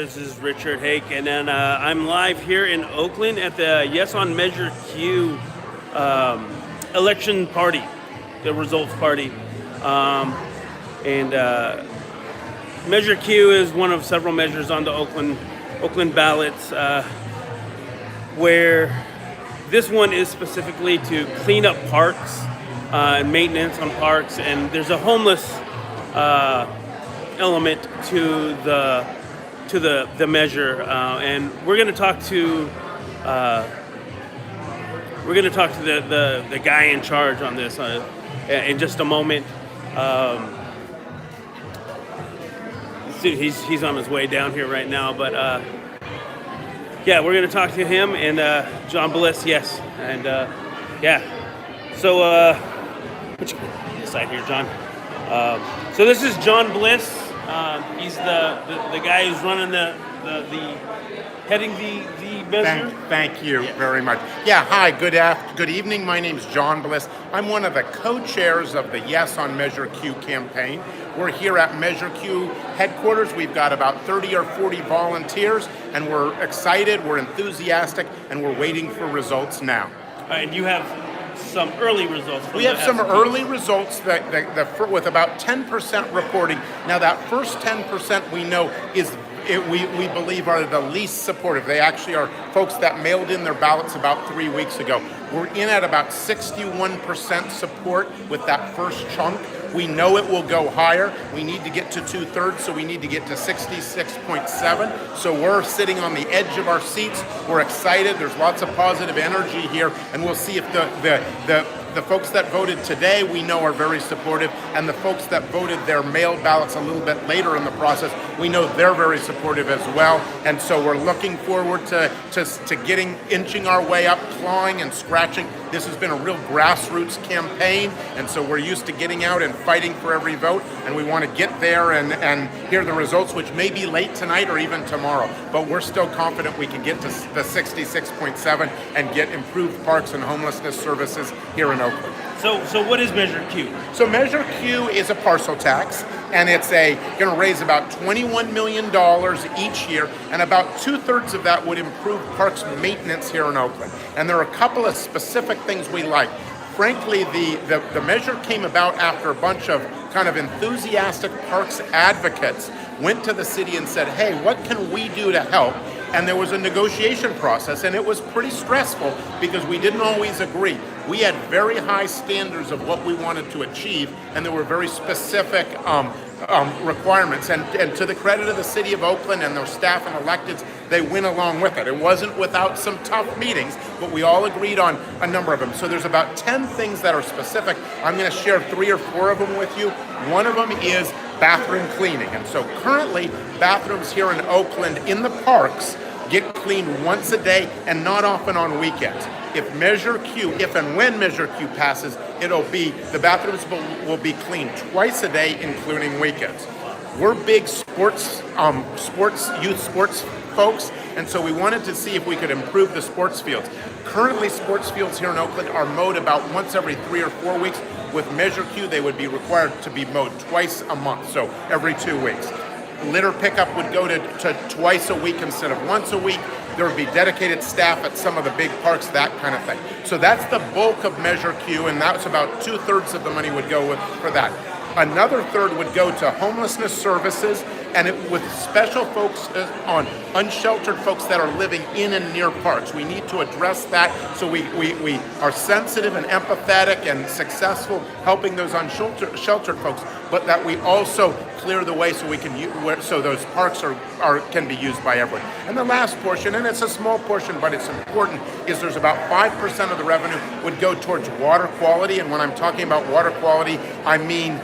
This is Richard Hake, and then I'm live here in Oakland at the Yes on Measure Q election party, the results party. And Measure Q is one of several measures on the Oakland ballots, where this one is specifically to clean up parks and maintenance on parks, and there's a homeless element to the measure, and we're going to talk to the guy in charge on this in just a moment. He's on his way down here right now, but yeah, we're going to talk to him and John Bliss. Yes, and yeah. So put your side here, John. So this is John Bliss. He's the guy who's running heading the measure. Thank you very much. Yeah, hi, good evening. My name's John Bliss. I'm one of the co-chairs of the Yes on Measure Q campaign. We're here at Measure Q headquarters. We've got about 30 or 40 volunteers, and we're excited, we're enthusiastic, and we're waiting for results now. And you have some early results. We have some early results with about 10% reporting. Now that first 10% we know we believe are the least supportive. They actually are folks that mailed in their ballots about 3 weeks ago. We're in at about 61% support with that first chunk. We know it will go higher. We need to get to 2/3, so we need to get to 66.7. So we're sitting on the edge of our seats. We're excited. There's lots of positive energy here, and we'll see if the folks that voted today we know are very supportive, and the folks that voted their mail ballots a little bit later in the process, we know they're very supportive as well. And so we're looking forward to inching our way up, clawing and scratching. This has been a real grassroots campaign, and so we're used to getting out and fighting for every vote, and we want to get there and hear the results, which may be late tonight or even tomorrow. But we're still confident we can get to the 66.7 and get improved parks and homelessness services here in Oakland. So what is Measure Q? So Measure Q is a parcel tax, and it's going to raise about $21 million each year, and about 2/3 of that would improve parks maintenance here in Oakland. And there are a couple of specific things we like. Frankly, the measure came about after a bunch of kind of enthusiastic parks advocates went to the city and said, hey, what can we do to help? And there was a negotiation process, and it was pretty stressful because we didn't always agree. We had very high standards of what we wanted to achieve, and there were very specific requirements. And to the credit of the city of Oakland and their staff and electeds, they went along with it. It wasn't without some tough meetings, but we all agreed on a number of them. So there's about 10 things that are specific. I'm going to share 3 or 4 of them with you. One of them is bathroom cleaning. And so currently, bathrooms here in Oakland in the parks get cleaned once a day and not often on weekends. If and when Measure Q passes, the bathrooms will be cleaned twice a day, including weekends. We're big youth sports folks, and so we wanted to see if we could improve the sports fields. Currently, sports fields here in Oakland are mowed about once every 3 or 4 weeks. With Measure Q, they would be required to be mowed twice a month, so every 2 weeks. Litter pickup would go to twice a week instead of once a week. There would be dedicated staff at some of the big parks, that kind of thing. So that's the bulk of Measure Q, and that's about 2/3 of the money would go for that. Another third would go to homelessness services, and with special focus on unsheltered folks that are living in and near parks. We need to address that so we are sensitive and empathetic and successful helping those unsheltered folks, but that we also clear the way so those parks can be used by everyone. And the last portion, and it's a small portion but it's important, is there's about 5% of the revenue would go towards water quality. And when I'm talking about water quality, I mean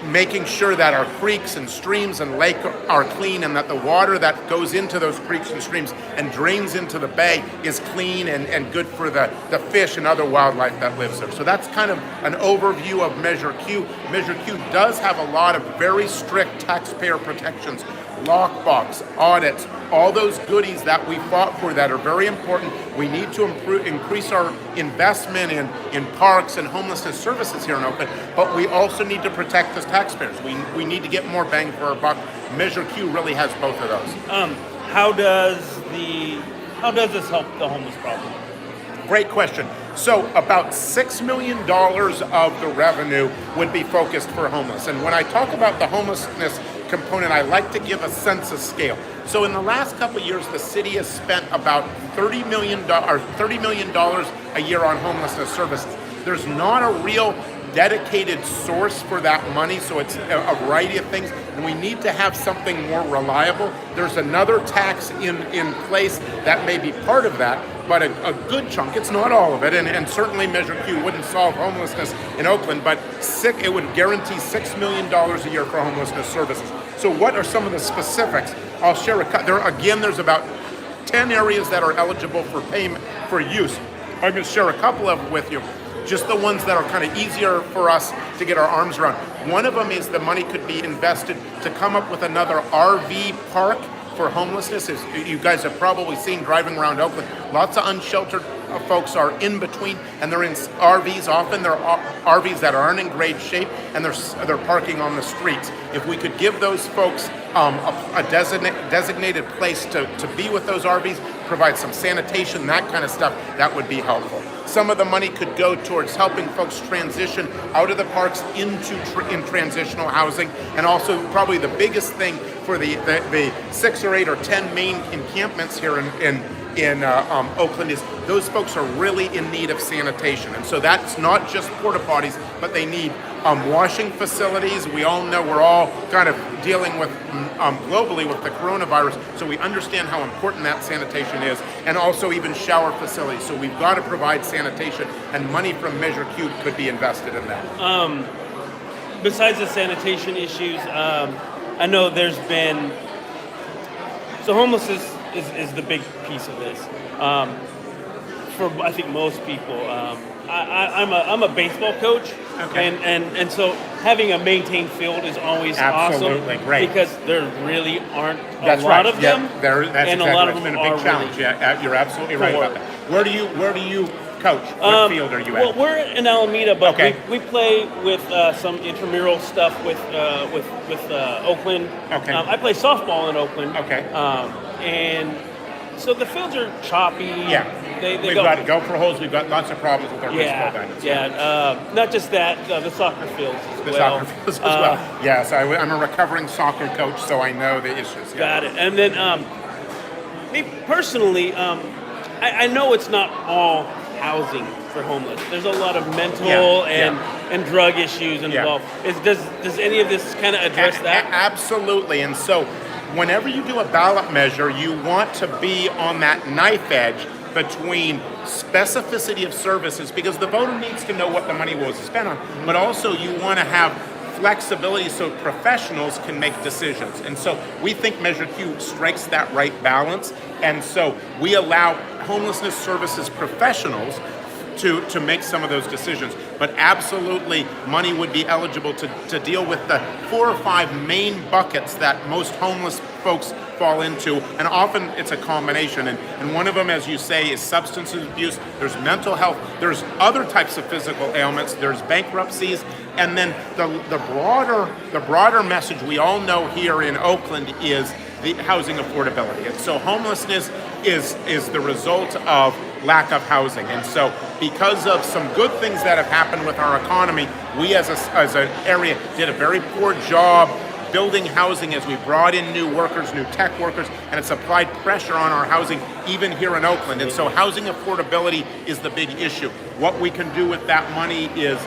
making sure that our creeks and streams and lake are clean, and that the water that goes into those creeks and streams and drains into the bay is clean and good for the fish and other wildlife that lives there. So that's kind of an overview of Measure Q. Measure Q does have a lot of very strict taxpayer protections lockbox, audits, all those goodies that we fought for that are very important. We need to increase our investment in parks and homelessness services here in Oakland, but we also need to protect the taxpayers. We need to get more bang for our buck. Measure Q really has both of those. How does this help the homeless problem? Great question. So about $6 million of the revenue would be focused for homeless. And when I talk about the homelessness component, I like to give a sense of scale. So in the last couple of years, the city has spent about $30 million a year on homelessness services. There's not a real dedicated source for that money, so it's a variety of things, and we need to have something more reliable. There's another tax in place that may be part of that, but a good chunk, it's not all of it, and certainly Measure Q wouldn't solve homelessness in Oakland, but it would guarantee $6 million a year for homelessness services. So what are some of the specifics? I'll share there's about 10 areas that are eligible for payment for use. I'm going to share a couple of them with you. Just the ones that are kind of easier for us to get our arms around. One of them is the money could be invested to come up with another RV park for homelessness. As you guys have probably seen driving around Oakland, lots of unsheltered folks are in between, and they're in RVs. Often they're RVs that aren't in great shape, and they're parking on the streets. If we could give those folks a designated place to be with those RVs, provide some sanitation, that kind of stuff, that would be helpful. Some of the money could go towards helping folks transition out of the parks into transitional housing, and also probably the biggest thing for the 6 or 8 or 10 main encampments here in Oakland is those folks are really in need of sanitation, and so that's not just porta potties, but they need washing facilities. We all know we're all kind of dealing with globally with the coronavirus, so we understand how important that sanitation is, and also even shower facilities. So we've got to provide sanitation, and money from Measure Q could be invested in that. Besides the sanitation issues, I know there's been homelessness is the big piece of this. For I think most people, I'm a baseball coach, okay. and so having a maintained field is always absolutely awesome, great, because there really aren't that's a lot right. of them, that's and exactly a lot right. of It's them been a are big challenge. really You're absolutely right about that. Where do you coach? What field are you at? Well, we're in Alameda, but okay. we play with some intramural stuff with Oakland. Okay. I play softball in Oakland. Okay. And so the fields are choppy. Yeah. We've got go for holes. We've got lots of problems with our baseball diamonds. Yeah. Not just that, the soccer fields as well. Soccer fields as well. Yes, I'm a recovering soccer coach, so I know the issues. Yeah. Got it. And then me personally, I know it's not all housing for homeless. There's a lot of mental and drug issues involved. Does any of this kind of address that? Absolutely. And so whenever you do a ballot measure, you want to be on that knife edge between specificity of services, because the voter needs to know what the money was spent on, but also you want to have flexibility so professionals can make decisions. And so we think Measure Q strikes that right balance, and so we allow homelessness services professionals to make some of those decisions. But absolutely, money would be eligible to deal with the 4 or 5 main buckets that most homeless folks fall into, and often it's a combination. And one of them, as you say, is substance abuse. There's mental health. There's other types of physical ailments. There's bankruptcies, and then the broader message we all know here in Oakland is the housing affordability. And so homelessness is the result of lack of housing. And so because of some good things that have happened with our economy, we as an area did a very poor job building housing as we brought in new workers, new tech workers, and it's applied pressure on our housing even here in Oakland. And so housing affordability is the big issue. What we can do with that money is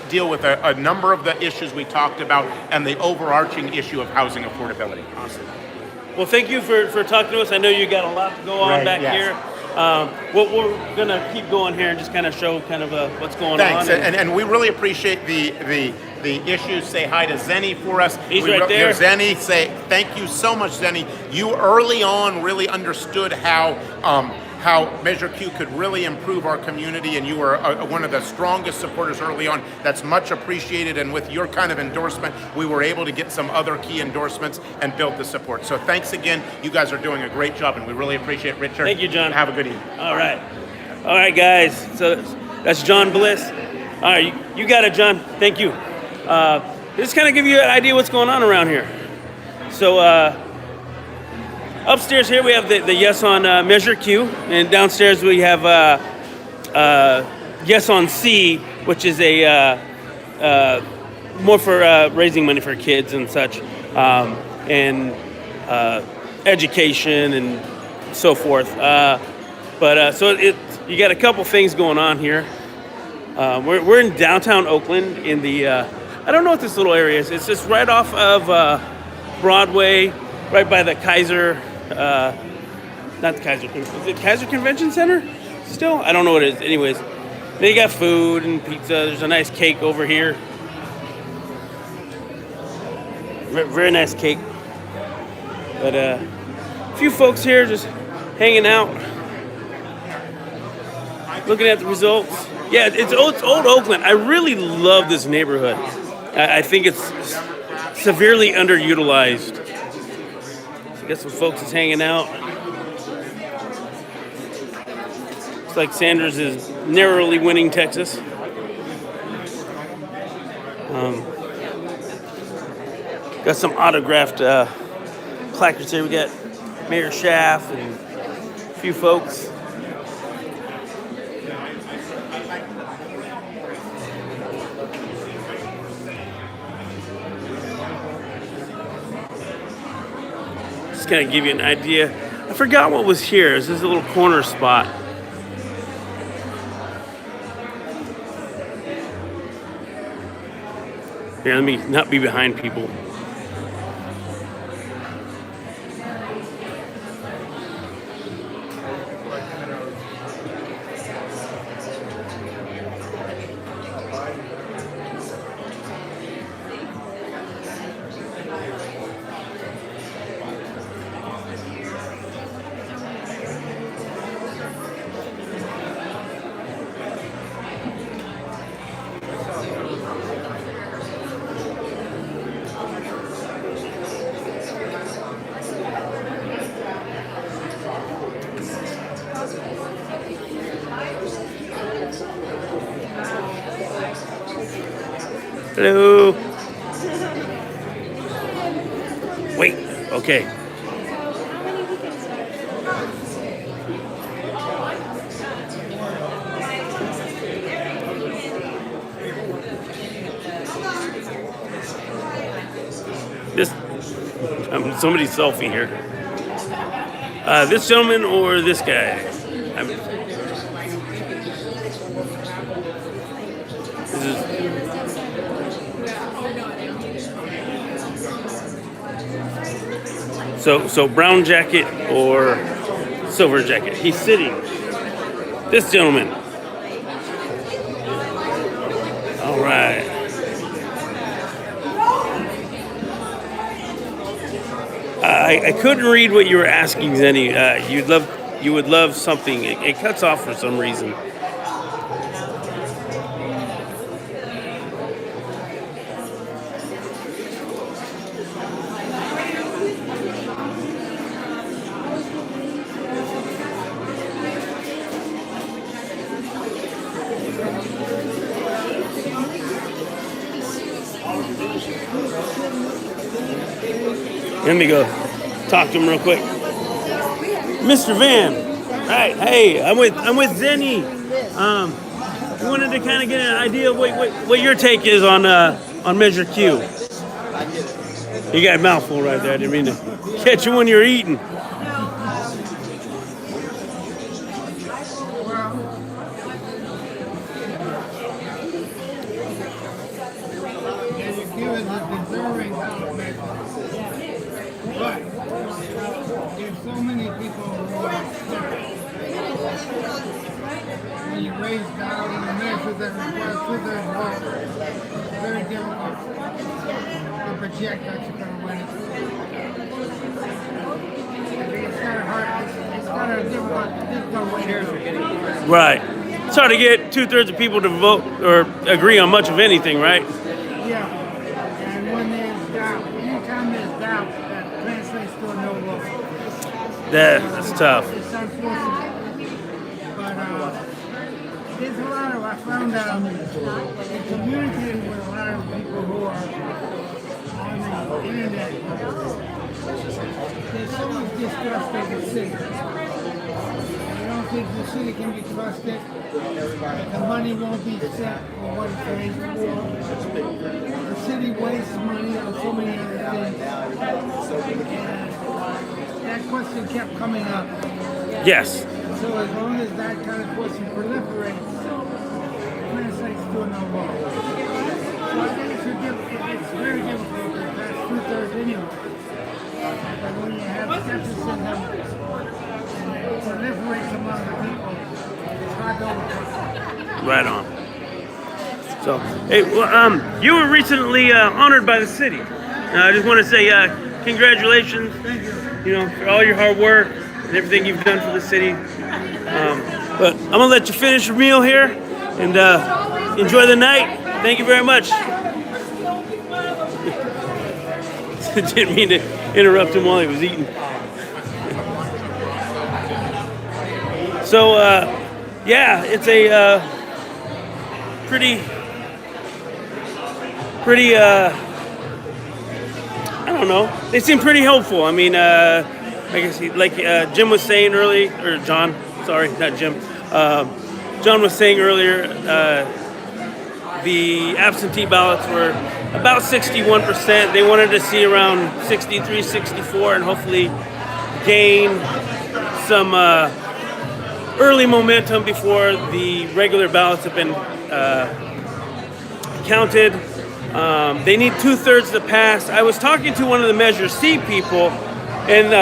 deal with a number of the issues we talked about and the overarching issue of housing affordability. Awesome. Well, thank you for talking to us. I know you got a lot to go on back here. We're going to keep going here and just kind of show what's going on. Thanks, and we really appreciate the issues. Say hi to Zenny for us. He's right there. Here's Zenny. Say thank you so much, Zenny. You early on really understood how how Measure Q could really improve our community, and you were one of the strongest supporters early on. That's much appreciated, and with your kind of endorsement, we were able to get some other key endorsements and build the support. So thanks again. You guys are doing a great job, and we really appreciate it, Richard. Thank you, John. Have a good evening. All right, guys. So that's John Bliss. All right, you got it, John. Thank you. Just kind of give you an idea what's going on around here. So upstairs here we have the Yes on Measure Q, and downstairs we have Yes on C, which is a more for raising money for kids and such, and education and so forth. So you got a couple things going on here. We're in downtown Oakland in the I don't know what this little area is. It's just right off of Broadway, right by the Kaiser. Not the Kaiser. Is it Kaiser Convention Center? Still, I don't know what it is. Anyways, they got food and pizza. There's a nice cake over here. Very nice cake. But a few folks here just hanging out, looking at the results. Yeah, it's old Oakland. I really love this neighborhood. I think it's severely underutilized. I guess some folks is hanging out. Looks like Sanders is narrowly winning Texas. Got some autographed placards here. We got Mayor Schaaf and a few folks. Just kind of give you an idea. I forgot what was here. This is a little corner spot. Here, let me not be behind people. Hello. Wait, okay. This, somebody's selfie here. This gentleman or this guy? So brown jacket or silver jacket? He's sitting. This gentleman. All right. I couldn't read what you were asking, Zenny. You would love something. It cuts off for some reason. Let me go talk to him real quick. Mr. Van, right? Hey, I'm with Zenny. We wanted to kind of get an idea of what your take is on Measure Q. You got a mouthful right there. I didn't mean to catch you when you're eating. But there's so many people who are when you raise doubt and the measure that requires two-thirds vote, it's very difficult to project that you're going to win it. I think it's kind of hard. It's kind of difficult to just go win. chairs are getting more. Right. It's hard to get 2/3 of people to vote or agree on much of anything, right? Yeah. And when there's doubt, anytime there's doubt, that translates to a no vote. That's tough. It's unfortunate. But there's a lot of, I found out, in communicating with a lot of people who are on the internet, there's so much distrust of the city. I don't think the city can be trusted. The money won't be spent for what it's raised for. The city wastes money on so many other things. And that question kept coming up. Yes. So as long as that kind of question proliferates, it translates to a no vote. So I think it's very difficult to pass 2/3 anyway. But when you have skepticism and it proliferates among the people, it's hard to overcome. Right on. So, hey, well, you were recently honored by the city. I just want to say congratulations. Thank you. You know, for all your hard work and everything you've done for the city. But I'm gonna let you finish your meal here and enjoy the night. Thank you very much. Didn't mean to interrupt him while he was eating. So, yeah, it's a pretty, I don't know. They seem pretty hopeful. I mean, I guess Jim was saying earlier, or John, sorry, not Jim. John was saying earlier, the absentee ballots were about 61%. They wanted to see around 63, 64, and hopefully gain some early momentum before the regular ballots have been counted. They need 2/3 to pass. I was talking to one of the Measure C people, and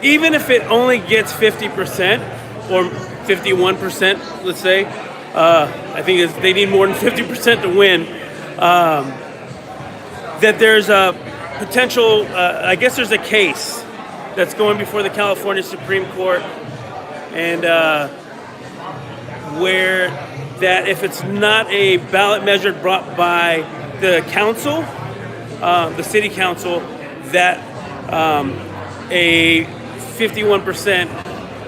even if it only gets 50% or 51%, let's say, I think they need more than 50% to win. That there's a potential, I guess there's a case that's going before the California Supreme Court, and where that if it's not a ballot measure brought by the council, the city council, that a 51%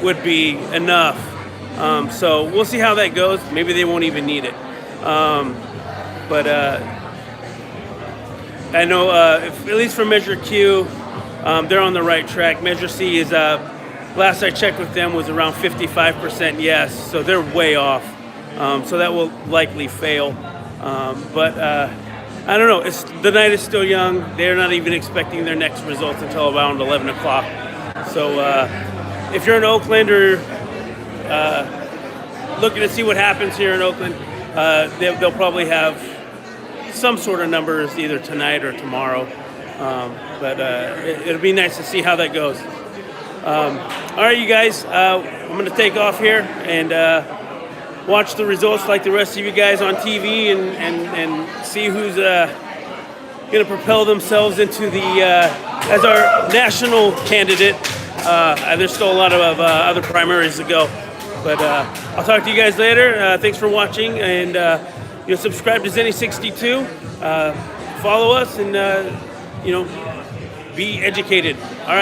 would be enough. So we'll see how that goes. Maybe they won't even need it. But I know, at least for Measure Q, they're on the right track. Measure C is, last I checked with them, was around 55% yes, so they're way off. So that will likely fail. But I don't know. The night is still young. They're not even expecting their next results until around 11 o'clock. So if you're in Oakland or looking to see what happens here in Oakland, they'll probably have some sort of numbers either tonight or tomorrow. But it'll be nice to see how that goes. All right, you guys, I'm going to take off here and watch the results like the rest of you guys on TV and see who's going to propel themselves into the as our national candidate. There's still a lot of other primaries to go. But I'll talk to you guys later. Thanks for watching, and subscribe to Zenny62. Follow us, and be educated. All right.